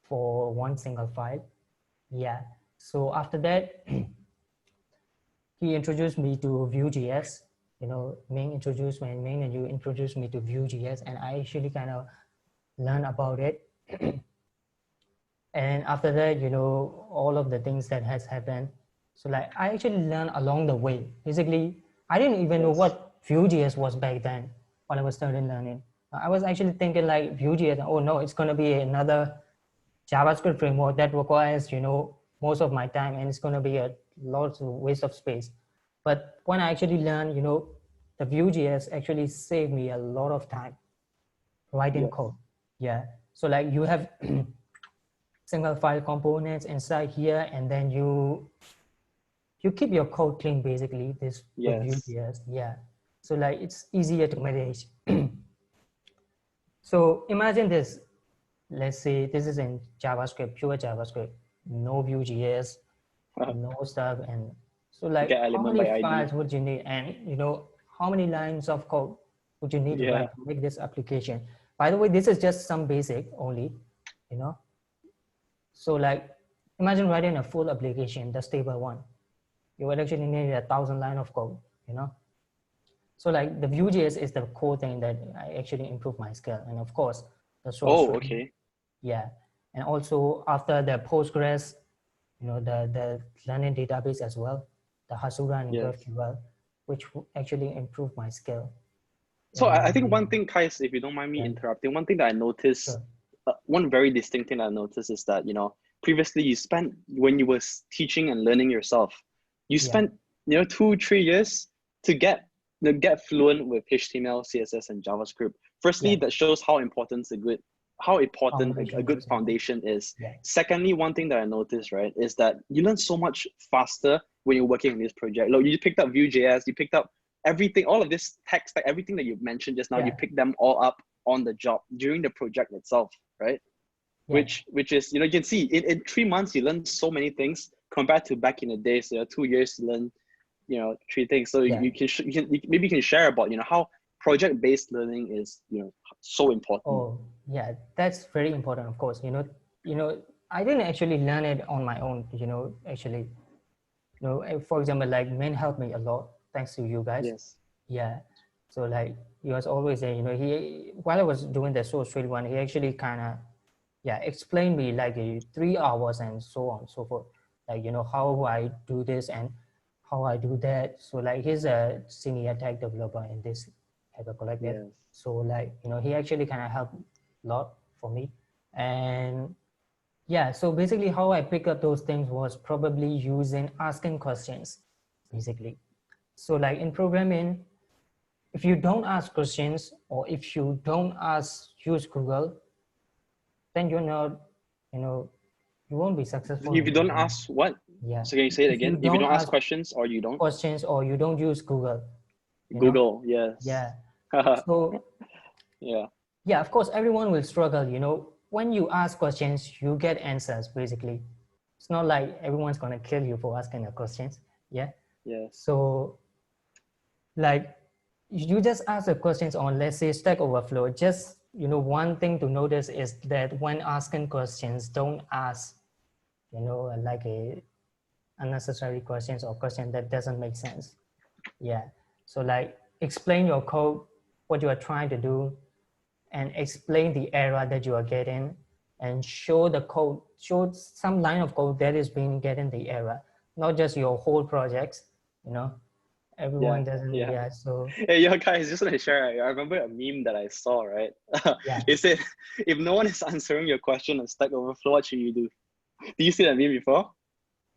for one single file. Yeah. So after that, he introduced me to Vue.js. Ming introduced me, Ming and you introduced me to Vue.js, and I actually kind of learned about it. And after that, all of the things that has happened, so like I actually learned along the way. Basically, I didn't even know Yes. what Vue.js was back then while I was starting learning. I was actually thinking like Vue.js, oh no, it's going to be another JavaScript framework that requires most of my time, and it's going to be a lot of waste of space. But when I actually learned, the Vue.js actually saved me a lot of time writing Yes. code. Yeah. So like you have single file components inside here, and then you keep your code clean basically this with Yes. Vue.js. Yeah. So like it's easier to manage. So imagine this. Let's say this is in JavaScript, pure JavaScript, no Vue.js, no stuff. And so like Get how element many by ID. files would you need? And how many lines of code would you need to Yeah. write to make this application? By the way, this is just some basic only, you know. So like imagine writing a full application, the stable one. You would actually need 1,000 line of code, you know. So like the Vue.js is the core thing that I actually improve my skill. And of course, the source Oh, code, okay. yeah. And also after the Postgres, the learning database as well, the Hasura and Yes. GraphQL, which actually improve my skill. So I think one And thing, Kais, if you don't mind me yeah, interrupting, one thing that I noticed, sure. one very distinct thing I noticed is that, previously you spent, when you were teaching and learning yourself, you Yeah, spent, 2-3 years to get fluent with HTML, CSS, and JavaScript. Firstly, yeah, that shows how important a foundation good is important. foundation is. Yeah, Secondly, one thing that I noticed, right, is that you learn so much faster when you're working on this project. Like you picked up Vue.js, you picked up everything, all of this text, like everything that you've mentioned just now, you yeah, pick them all up on the job during the project itself, right? yeah. Which is, you can see in 3 months you learn so many things compared to back in the day. So 2 years to learn, 3 things. So Yeah. maybe you can share about, how project-based learning is, so important. Oh, yeah, that's very important, of course. I didn't actually learn it on my own, actually. For example, like Min helped me a lot, thanks to you guys. Yes. Yeah. So like he was always there, he while I was doing the source trade one, he actually kind of explained me like 3 hours and so on and so forth. Like, how I do this and how I do that. So like he's a senior tech developer in this hacker collective. Yes. So like, he actually kind of helped a lot for me. And yeah, so basically how I pick up those things was probably using asking questions, basically. So like in programming, if you don't ask questions or if you don't use Google, then you're not, you know, you won't be successful If in you don't programming. ask what? Yeah. So can you say it If you again? If you don't don't ask ask questions or you don't? questions or you don't use Google, Google, yes. yeah. So Yeah. yeah, of course, everyone will struggle, when you ask questions, you get answers, basically. It's not like everyone's going to kill you for asking the questions. Yeah. Yes. So like you just ask the questions on, let's say, Stack Overflow. Just, one thing to notice is that when asking questions, don't ask, like a unnecessary questions or question that doesn't make sense. Yeah. So like explain your code, what you are trying to do, and explain the error that you are getting, and show the code, show some line of code that is being getting the error, not just your whole projects, Yeah. everyone doesn't. Yeah. Yeah. So Hey, yo, guys, just want to share. I remember a meme that I saw, right? yeah. It said, if no one is answering your question on Stack Overflow, what should you do? Do you see that meme before?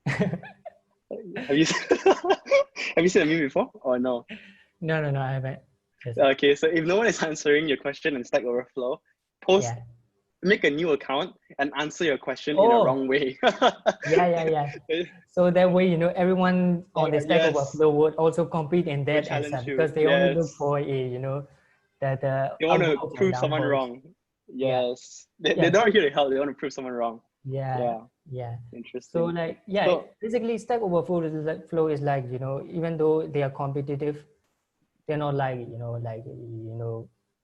Have you have you seen that meme before or no? No, I haven't. Just, Okay, so if no one is answering your question on Stack Overflow, yeah. make a new account and answer your question in a Oh, wrong way. yeah. So that way, everyone on the Stack Yes, Overflow would also compete in we that challenge answer, you. because they only look Yes, for that they want to upvotes and prove someone downvotes. wrong. Yeah, Yes, they're yeah, not here to help. They want to prove someone wrong. yeah, Yeah, yeah. So interesting. like, yeah, So basically Stack Overflow is like, even though they are competitive, they're not like,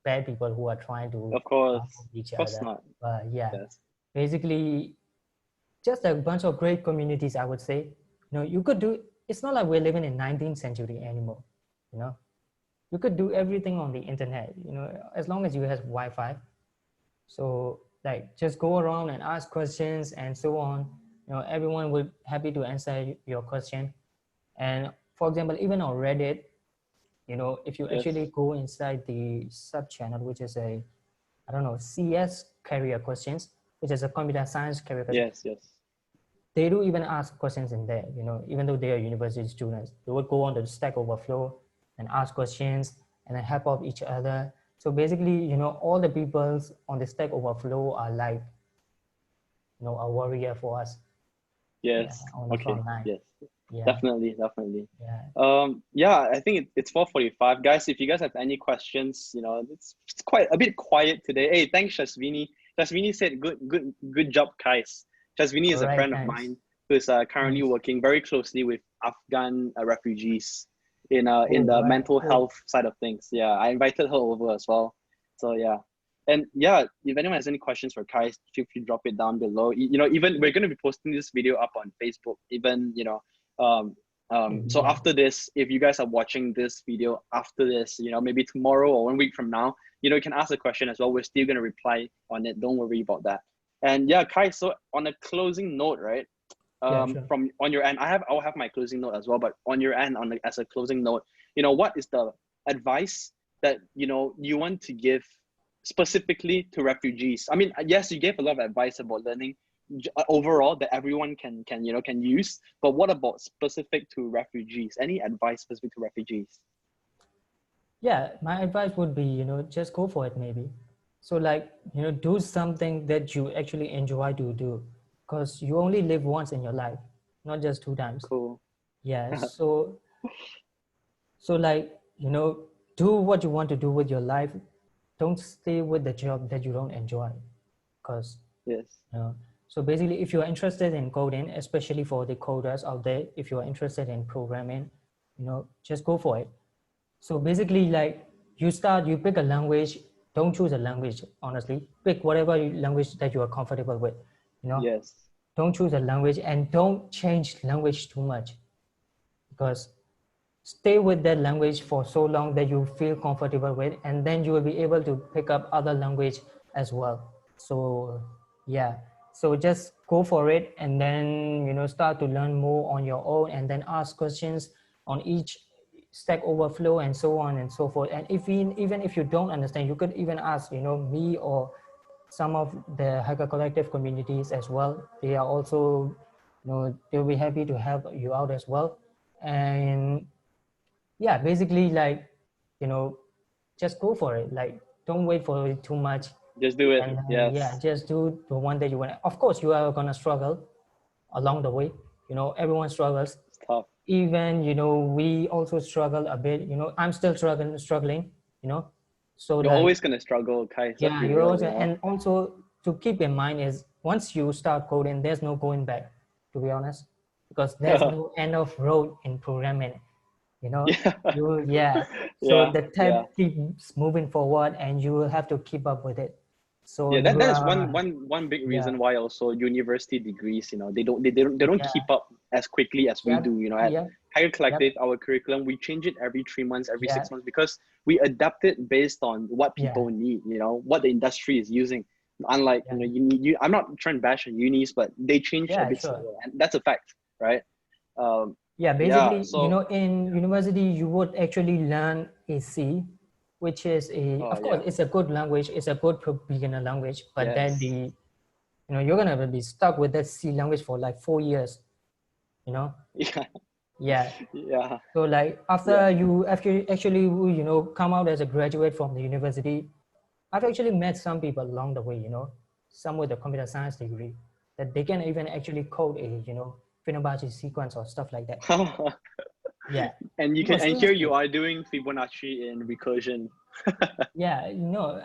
bad people who are trying to harm each of course other. not. But yeah, Yes, basically just a bunch of great communities, I would say. You could do, it's not like we're living in 19th century anymore. you know you could do everything on the internet, as long as you have Wi-Fi. So like just go around and ask questions and so on. Everyone would happy to answer your question. And for example, even on Reddit, if you yes, actually go inside the sub channel, which is a, I don't know, CS career questions, which is a computer science career question, yes. they do even ask questions in there, even though they are university students. They would go on the Stack Overflow and ask questions and then help out each other. So basically, all the people on the Stack Overflow are like, a warrior for us. Yeah, Yes. on the Okay. front line. Yes. Yeah, Definitely. yeah. Yeah, I think it's 4:45. Guys, if you guys have any questions, it's quite a bit quiet today. Hey, thanks, Shasvini. Shasvini said good job, Kais. Shasvini All is a right, friend of thanks. mine who is currently Thanks. working very closely with Afghan refugees in Oh, the right, mental cool. health side of things. Yeah, I invited her over as well. So yeah. And yeah, if anyone has any questions for Kai, feel free to drop it down below. Even we're going to be posting this video up on Facebook. Even um, So Yeah. after this, if you guys are watching this video after this, maybe tomorrow or 1 week from now, you can ask a question as well. We're still going to reply on it. Don't worry about that. And yeah, Kai, so on a closing note, right? Yeah, sure. From on your end, I'll have my closing note as well, but on your end, as a closing note, what is the advice that, you want to give specifically to refugees? I mean, yes, you gave a lot of advice about learning overall that everyone can use, but what about specific to refugees? Any advice specific to refugees? Yeah, my advice would be, just go for it maybe. So like, do something that you actually enjoy to do, because you only live once in your life, not just 2 times. Cool. Yeah, so like, do what you want to do with your life. Don't stay with the job that you don't enjoy, because Yes. so basically, if you're interested in coding, especially for the coders out there, if you're interested in programming, just go for it. So basically, like, you pick a language. Don't choose a language, honestly. Pick whatever language that you are comfortable with. Yes. Don't choose a language, and don't change language too much, because stay with that language for so long that you feel comfortable with, and then you will be able to pick up other language as well. So yeah, so just go for it, and then start to learn more on your own, and then ask questions on each Stack Overflow and so on and so forth. And even if you don't understand, you could even ask me or some of the hacker collective communities as well. They are also they'll be happy to help you out as well. And yeah, basically, like, just go for it. Like, don't wait for it too much. Just do it. And yeah, Yes. just do the one that you want. Of course, you are gonna struggle along the way. Everyone struggles. It's tough. Even we also struggle a bit. I'm still struggling. So You're like, always gonna struggle, Kai. Let's yeah, be you're real, also, and also to keep in mind is, once you start coding, there's no going back, to be honest, because there's no end of road in programming. Yeah. Yeah, so Yeah. the Yeah. tab keeps moving forward, and you will have to keep up with it. So Yeah, you that is are, one big yeah, reason why also university degrees, they don't yeah, keep up as quickly as we yeah, do. At yeah, Higher yep, Collective, our curriculum, we change it every 3 months, every yeah, 6 months, because we adapt it based on what yeah, people need, what the industry is using. Unlike, yeah, I'm not trying to bash on unis, but they change a yeah, bit sure. slower, and that's a fact, right? Um, Yeah, yeah. basically, So, in university, you would actually learn a C, which is oh of course, yeah, it's a good language, it's a good beginner language, but then yes, you're gonna be stuck with that C language for like 4 years, you know? yeah, Yeah. yeah, So like, yeah, after you actually come out as a graduate from the university, I've actually met some people along the way, some with a computer science degree, that they can even actually code a Fibonacci sequence or stuff like that. Yeah. No, and here you seriously. are doing Fibonacci in recursion. Yeah,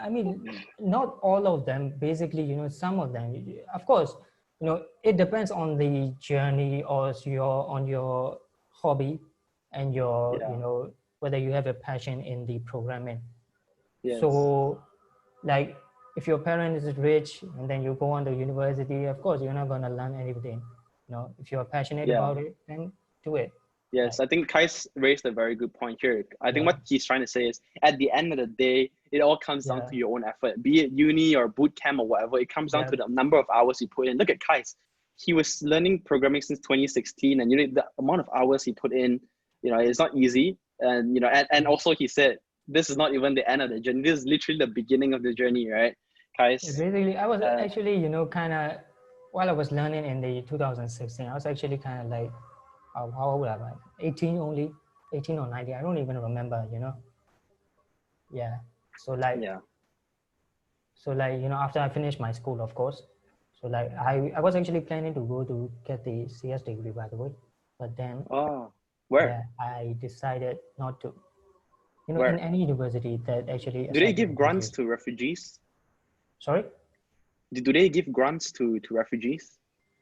I mean, not all of them, basically, some of them. Of course, it depends on the journey, or on your hobby, and your, Yeah. whether you have a passion in the programming. Yes. So like, if your parent is rich and then you go on to university, of course you're not going to learn anything. If you're passionate Yeah. about it, then do it. Yes. Like, I think Kai's raised a very good point here. I think yeah, what he's trying to say is, at the end of the day, it all comes down yeah, to your own effort, be it uni or boot camp or whatever. It comes down yeah, to the number of hours you put in. Look at Kai's. He was learning programming since 2016, and the amount of hours he put in, it's not easy. And and also he said this is not even the end of the journey. This is literally the beginning of the journey, right, Kai's? basically, I was Uh, actually, kind of, while I was learning in the 2016, I was actually kind of like, how old am I? 18 only, 18 or 19, I don't even remember. Yeah. So like, yeah. after I finished my school, of course. So like, I was actually planning to go to get the CS degree, by the way, but then, Oh, where? yeah, I decided not to. In Where? any university that actually Do they accept give grants refugees. to refugees? Sorry? Do they give grants to refugees?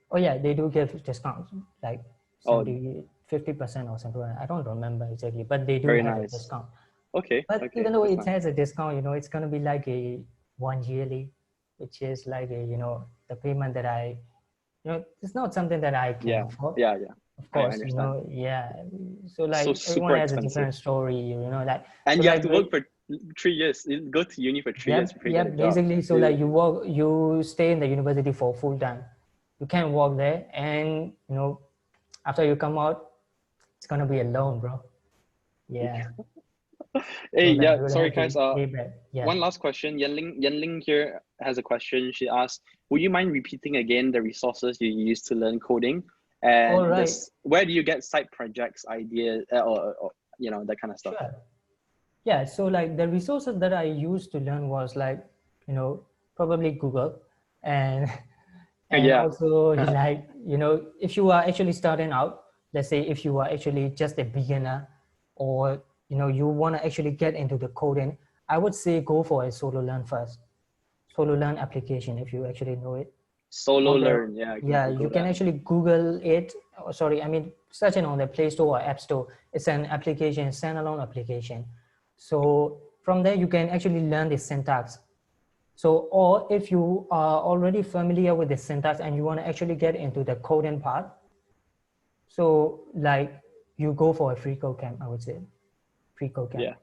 Oh yeah, they do give discounts, like Oh, 70, 50% or something. I don't remember exactly, but they do very have a nice. discount. Okay, But okay, even though that's it nice. has a discount, it's gonna be like a 1 yearly, which is like the payment that I, it's not something that I can Yeah, afford. yeah, yeah. Of I course, understand. yeah. So So like everyone super has a expensive. different story, like so And you have like to work for 3 years. You go to uni for 3 years yep, before you get a yep. job. Basically, so like Dude. you stay in the university for full time. You can't work there, and after you come out, it's gonna be a loan, bro. Yeah. So Hey, like yeah, you will sorry have guys. to pay back. Yeah. One last question. Yenling here has a question. She asked, would you mind repeating again the resources you used to learn coding? All And right. this, where do you get side projects, ideas, or that kind of stuff? Sure. Yeah. So like the resources that I used to learn was like, probably Google, and and Yeah. also like if you are actually starting out, let's say if you are actually just a beginner, or you want to actually get into the coding, I would say go for a solo learn first. Solo learn application, if you actually know it. Solo On the learn. Yeah, I can Yeah, you Google can that. actually Google it. Oh, sorry, I mean search it on the Play Store or App Store. It's an application, standalone application. So from there you can actually learn the syntax. So, or if you are already familiar with the syntax and you want to actually get into the coding part, so like you go for a free code camp, I would say. Free code camp. Yeah.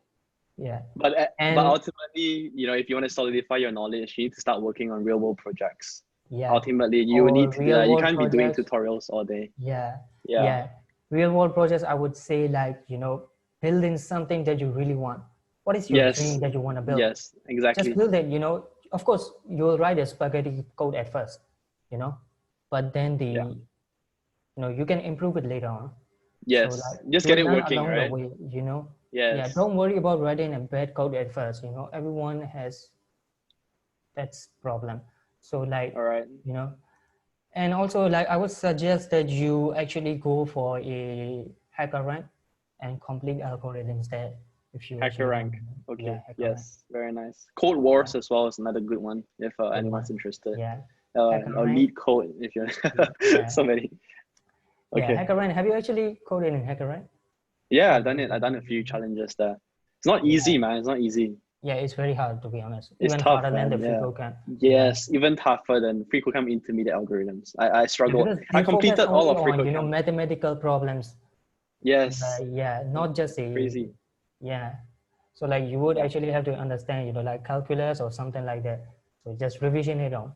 Yeah. But And ultimately, if you want to solidify your knowledge, you need to start working on real world projects. yeah, Ultimately, you would need or to do real that. You world can't be doing projects. tutorials all day. Yeah. Yeah. Yeah. Real world projects, I would say like, building something that you really want. What is your Yes. dream that you want to build? Yes. Just Exactly. build it, Of course, you'll write a spaghetti code at first, but then Yeah. you can improve it later on. So Yes. like Just you will get it learn working, along the right? way. Yeah, Yes. don't worry about writing a bad code at first. Everyone has that's problem. So like, All right. you know, and also like I would suggest that you actually go for a hacker rank and complete algorithms there if you Hacker actually want. rank. Yeah, Okay. hacker rank. Yes. Very nice. Code Yeah, Wars as well is another good one if good anyone's one. interested. Yeah, hacker Or rank. lead code if you're Yeah, so many. yeah, Okay. hacker rank. Have you actually coded in hacker rank? Yeah, I've done it. I've done a few challenges there. It's not Yeah, easy, man. It's not easy. yeah, it's very hard to be honest. It's Even tough, harder than the man. free Yeah. code camp. Yeah, Yes, even tougher than free code camp intermediate algorithms. I yeah, struggled. because I they focus completed all only of free on code camp. mathematical problems. Yes. Yeah, not just Crazy. yeah. So like you would Yeah. actually have to understand, like calculus or something like that. So just revision it on.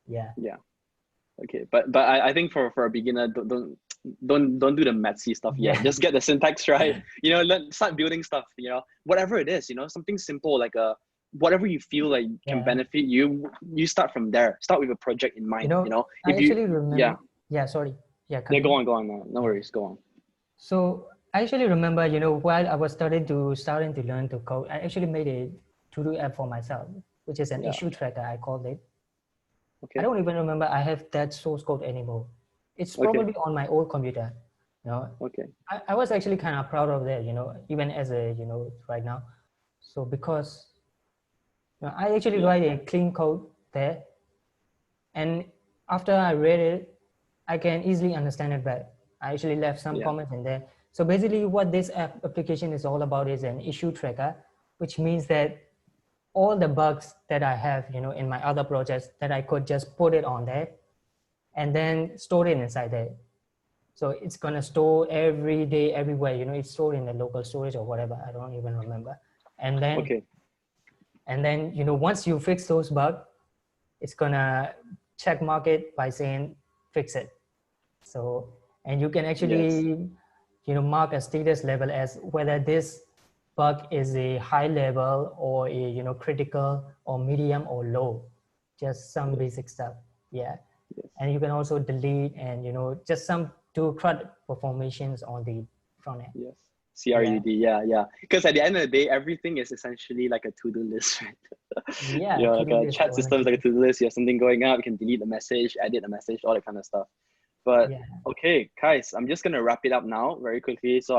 Yeah. Yeah. Okay. But I think for a beginner, don't do the mathsy stuff yet. Yeah. Just get the syntax right. Start building stuff, whatever it is, something simple like whatever you feel like can Yeah. benefit you, you start from there. Start with a project in mind, I If you actually yeah. remember. Yeah, sorry. Yeah, Yeah, continue. go on now. No Yeah. worries, go on. So I actually remember, while I was starting to learn to code, I actually made a to-do app for myself, which is an Yeah. issue tracker, I called it. I Okay. don't even remember I have that source code anymore. It's Okay. probably on my old computer. Okay. I was actually kind of proud of that, even as a, right now. So because I actually Yeah. write a clean code there, and after I read it, I can easily understand it better. I actually left some Yeah. comments in there. So basically what this application is all about is an issue tracker, which means that all the bugs that I have, in my other projects, that I could just put it on there and then store it inside there. So it's gonna store every day, everywhere. It's stored in the local storage or whatever. I don't even remember. And then, Okay. once you fix those bugs, it's gonna check mark it by saying fix it. So, and you can Yes. actually, mark a status level as whether this bug is a high level or a, critical or medium or low, just some Yes. basic stuff. Yeah. Yes. And you can also delete and, just some do CRUD performations on the front end. Yes. Yeah. CRUD. Yeah. Yeah. Because at the end of the day, everything is essentially like a to-do list, right? Yeah. To Like do a list, chat system is like a to-do list. You have something going up, you can delete the message, edit the message, all that kind of stuff. But yeah. okay, Kaiz, I'm just gonna wrap it up now very quickly. So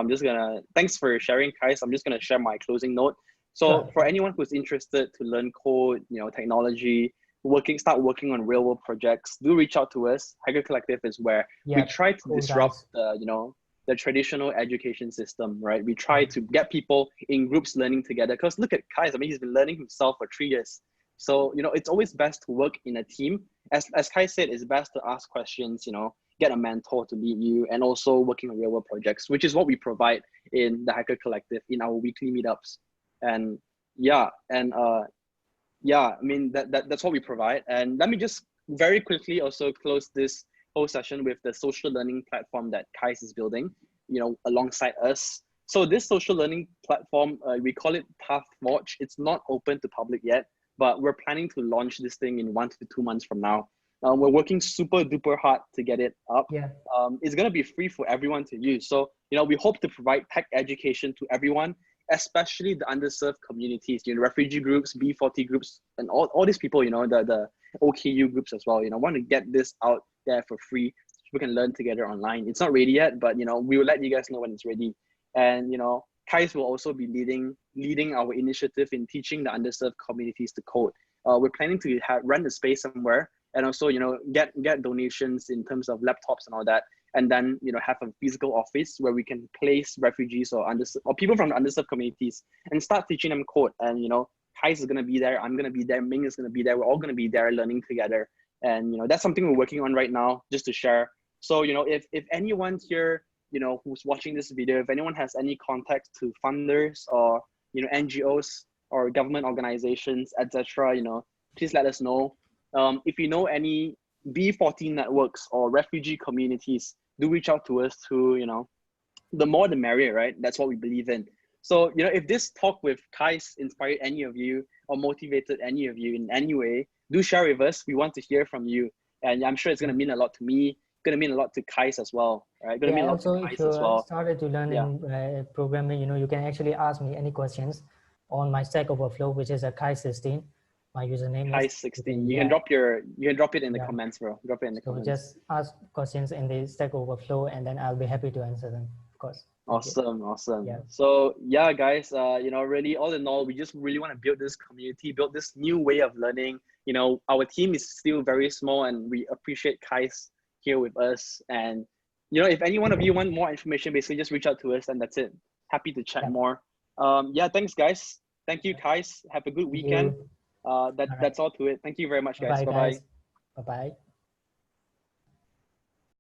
thanks for sharing, Kaiz. I'm just gonna share my closing note. So Sure. for anyone who's interested to learn code, technology, start working on real world projects, do reach out to us. Hacker Collective is where we Yeah. try to Cool disrupt guys. the traditional education system, right? We try to get people in groups learning together. Because look at Kaiz, I mean, he's been learning himself for 3 years. So, it's always best to work in a team. As Kai said, it's best to ask questions, get a mentor to lead you, and also working on real world projects, which is what we provide in the Hacker Collective in our weekly meetups. And yeah, I mean, that's what we provide. And let me just very quickly also close this whole session with the social learning platform that Kaiz is building, alongside us. So this social learning platform, we call it Pathwatch. It's not open to public yet, but we're planning to launch this thing in 1 to 2 months from now. We're working super duper hard to get it up. Yeah. It's going to be free for everyone to use. So, we hope to provide tech education to everyone, especially the underserved communities, refugee groups, B40 groups, and all these people, the OKU groups as well. Want to get this out there for free so we can learn together online. It's not ready yet, but we will let you guys know when it's ready. And Kaiz will also be leading our initiative in teaching the underserved communities to code. We're planning to rent a space somewhere, and also get donations in terms of laptops and all that, and then have a physical office where we can place refugees or people from the underserved communities and start teaching them code. And Kaiz is gonna be there, I'm gonna be there, Ming is gonna be there, we're all gonna be there learning together. And that's something we're working on right now, just to share. So if anyone here who's watching this video, if anyone has any contact to funders or NGOs or government organizations, etc., please let us know. If you know any B40 networks or refugee communities, do reach out to us. The more the merrier, right? That's what we believe in. So if this talk with Kaiz inspired any of you or motivated any of you in any way, do share with us. We want to hear from you, and I'm sure it's going to mean a lot to me. Going to mean a lot to Kaiz as well, right? Going to mean a lot to also, Kaiz if you as well. started to learn in programming, you can actually ask me any questions on my Stack Overflow, which is a Kaiz16. My username Kaiz16. You can drop it in the comments, bro. Drop it in the comments. Just ask questions in the Stack Overflow, and then I'll be happy to answer them, of course. Awesome. Yeah. So yeah, guys, really all in all, we just really want to build this community, build this new way of learning. Our team is still very small, and we appreciate Kaiz here with us. And if any one of you want more information, basically just reach out to us, and that's it. Happy to chat more. Thanks guys. Thank you, Kaiz. Have a good weekend. That's all to it. Thank you very much, guys. Bye-bye. Bye-bye.